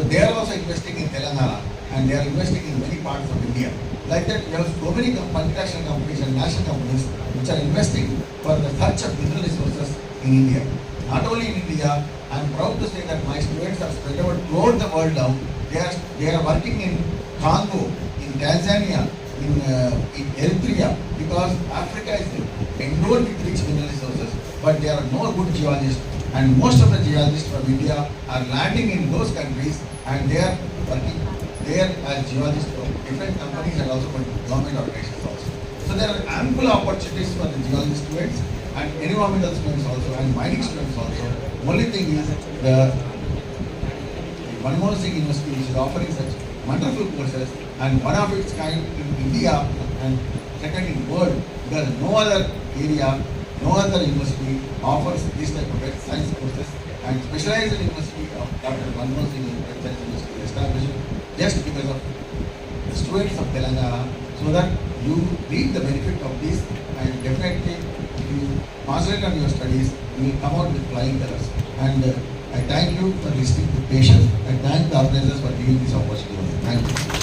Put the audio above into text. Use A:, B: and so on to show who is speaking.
A: So they are also investing in Telangana and they are investing in many parts of India. Like that, we have so many multinational companies and national companies which are investing for the search of mineral resources in India. Not only in India, I am proud to say that my students are spread out throughout the world now. They are working in Congo, in Tanzania, in Eritrea, because Africa is endowed with rich mineral resources, but there are no good geologists, and most of the geologists from India are landing in those countries, and they are working there as geologists from different companies and also from government organizations also. So there are ample opportunities for the geology students and environmental students also and mining students also. Only thing is the Manmohan Singh University is offering such wonderful courses and one of its kind in India and second in the world, because no other area, no other university offers this type of science courses, and specialized university of Dr. Manmohan Singh University is established just because of the students of Telangana, so that you reap the benefit of this, and definitely if you concentrate on your studies, you will come out with flying colors. And I thank you for listening to patience. I thank the organizers for giving this opportunity. Thank you.